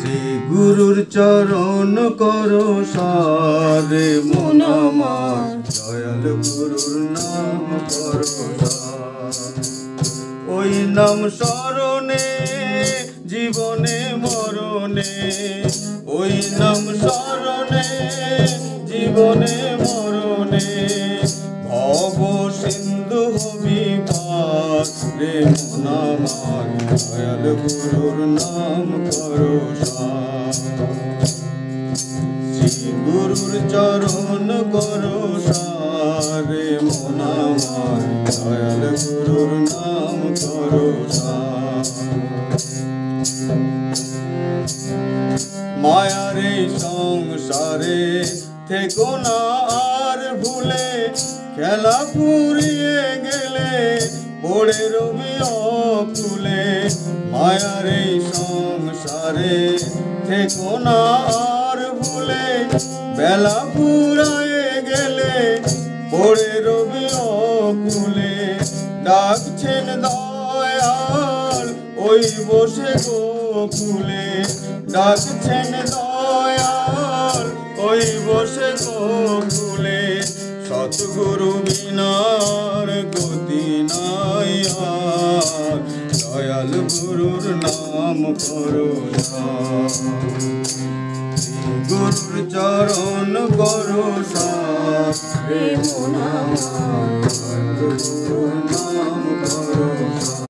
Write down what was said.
শ্রী গুরুর চরণ করো সারে মন আমার, দয়াল গুরুর নাম করো সার। ওই নাম স্মরণে জীবনে মরণে, ওই নাম স্মরণে জীবনে মরণে, ভব সিন্ধু হবি পার রে মন আমার, দয়াল গুরুর নাম করো সার। শ্রী গুরুর চরণ করো সারে মন আমার, দয়াল গুরুর নাম করো সার। মায়ার এই সংসারে থেকো না আর ভুলে, খেলা পুরিয়ে গেলে পড়ে রবি অকুলে। মায়ার এই সংসারে থেকো না আর ভুলে, বেলা পুরায়ে গেলে পড়ে রবি অকুলে। ডাকছেন দয়াল ওই বসে গোকুলে, ডাকছেন দয়াল ওই বসে গোকুলে। সৎগুরু বিনার গতি নাই আর, দয়াল গুরুর নাম করো সার। গুরুর চরণ করো সার রে মন আমার, দয়াল গুরুর নাম করো